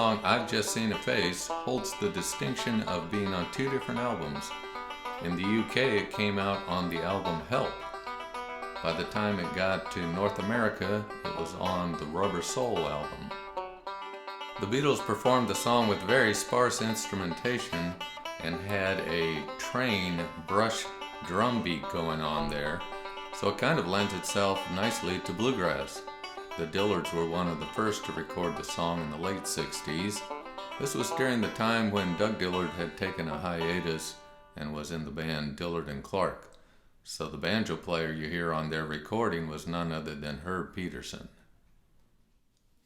song I've Just Seen a Face holds the distinction of being on two different albums. In the UK, it came out on the album Help. By the time it got to North America, it was on the Rubber Soul album. The Beatles performed the song with very sparse instrumentation and had a train brush drum beat going on there, so it kind of lends itself nicely to bluegrass. The Dillards were one of the first to record the song in the late 60s. This was during the time when Doug Dillard had taken a hiatus and was in the band Dillard and Clark. So the banjo player you hear on their recording was none other than Herb Peterson.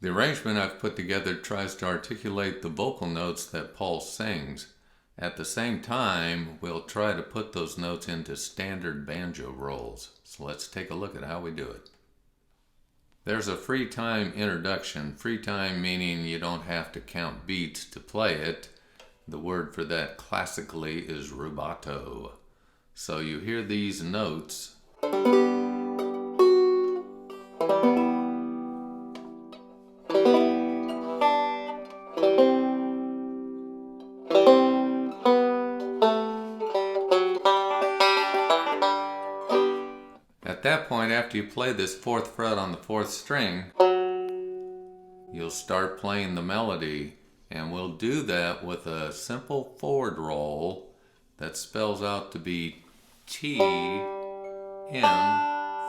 The arrangement I've put together tries to articulate the vocal notes that Paul sings. At the same time, we'll try to put those notes into standard banjo rolls. So let's take a look at how we do it. There's a free time introduction. Free time meaning you don't have to count beats to play it. The word for that classically is rubato. So you hear these notes. At that point, after you play this fourth fret on the fourth string, you'll start playing the melody, and we'll do that with a simple forward roll that spells out to be T, M,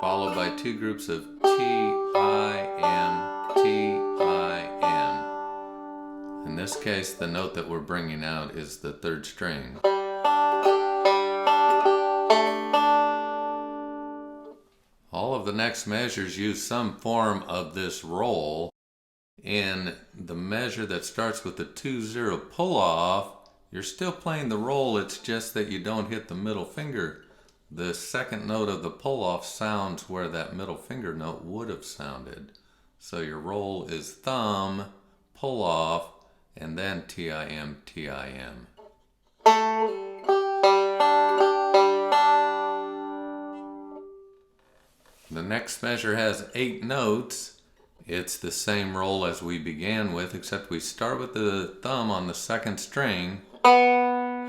followed by two groups of T, I, M, T, I, M. In this case, the note that we're bringing out is the third string. All of the next measures use some form of this roll. In the measure that starts with the 2-0 pull-off, you're still playing the roll, it's just that you don't hit the middle finger. The second note of the pull-off sounds where that middle finger note would have sounded. So your roll is thumb, pull-off, and then T-I-M, T-I-M. The next measure has 8 notes. It's the same roll as we began with, except we start with the thumb on the second string, and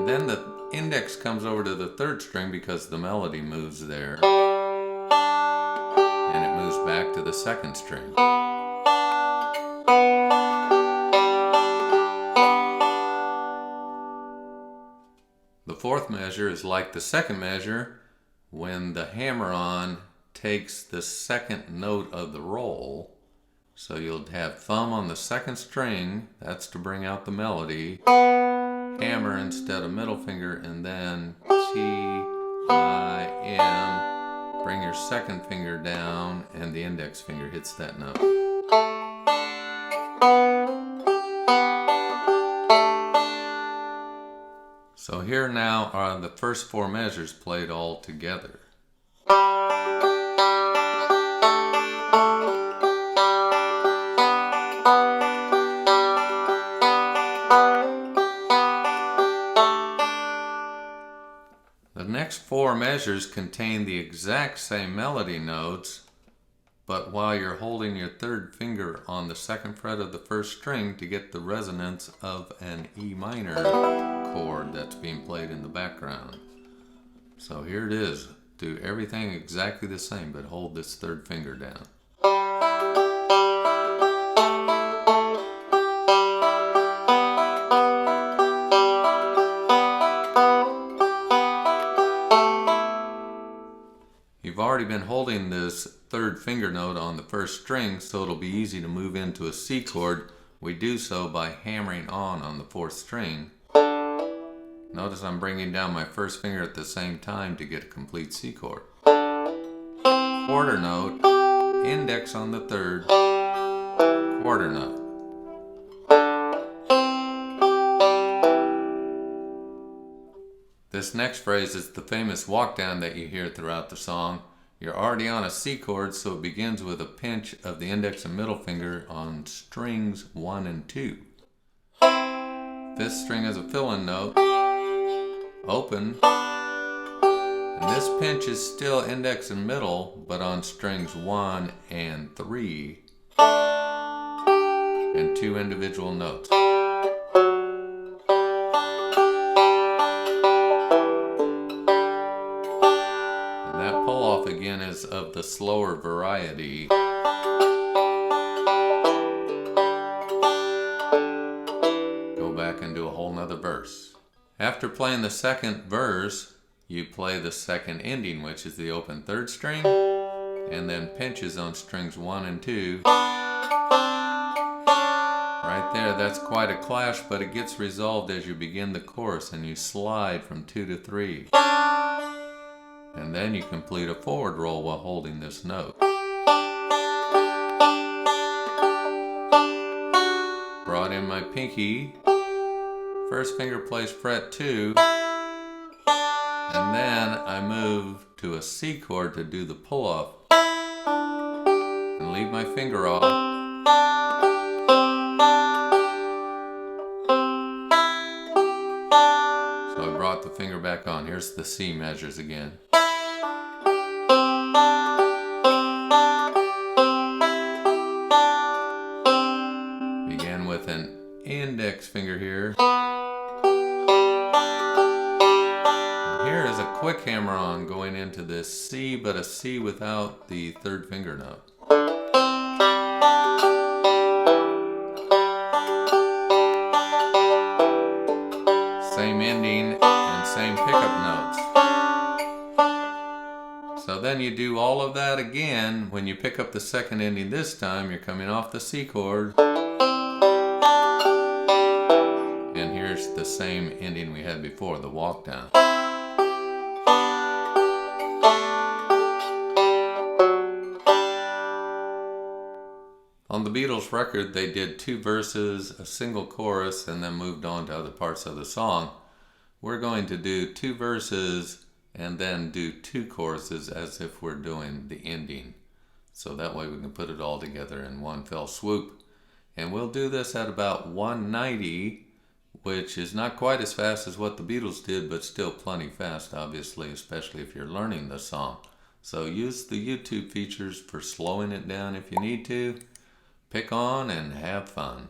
then the index comes over to the third string because the melody moves there, and it moves back to the second string. The fourth measure is like the second measure when the hammer-on takes the second note of the roll. So you'll have thumb on the second string, that's to bring out the melody, hammer instead of middle finger, and then T, I, M, bring your second finger down, and the index finger hits that note. So here now are the first 4 measures played all together. The next 4 measures contain the exact same melody notes, but while you're holding your third finger on the second fret of the first string to get the resonance of an E minor chord that's being played in the background. So here it is. Do everything exactly the same, but hold this third finger down. You've already been holding this third finger note on the first string, so it'll be easy to move into a C chord. We do so by hammering on the fourth string. Notice I'm bringing down my first finger at the same time to get a complete C chord. Quarter note, index on the third, quarter note. This next phrase is the famous walk down that you hear throughout the song. You're already on a C chord, so it begins with a pinch of the index and middle finger on strings 1 and 2. Fifth string has a fill-in note, open, and this pinch is still index and middle, but on strings 1 and 3. and 2 individual notes. And that pull off again is of the slower variety. Go back and do a whole nother verse. After playing the second verse, you play the second ending, which is the open 3rd string, and then pinches on strings 1 and 2. Right there, that's quite a clash, but it gets resolved as you begin the chorus and you slide from 2 to 3. And then you complete a forward roll while holding this note. Brought in my pinky, first finger plays fret 2, and then I move to a C chord to do the pull off and leave my finger off. So I brought the finger back on. Here's the C measures again. Begin with an index finger here. Here is a quick hammer on going into this C, but a C without the 3rd finger note. Same ending and same pickup notes. So then you do all of that again. When you pick up the second ending this time, you're coming off the C chord. And here's the same ending we had before, the walk down. On the Beatles record, they did 2 verses, a single chorus, and then moved on to other parts of the song. We're going to do 2 verses and then do 2 choruses as if we're doing the ending. So that way we can put it all together in one fell swoop. And we'll do this at about 190, which is not quite as fast as what the Beatles did, but still plenty fast, obviously, especially if you're learning the song. So use the YouTube features for slowing it down if you need to. Pick on and have fun.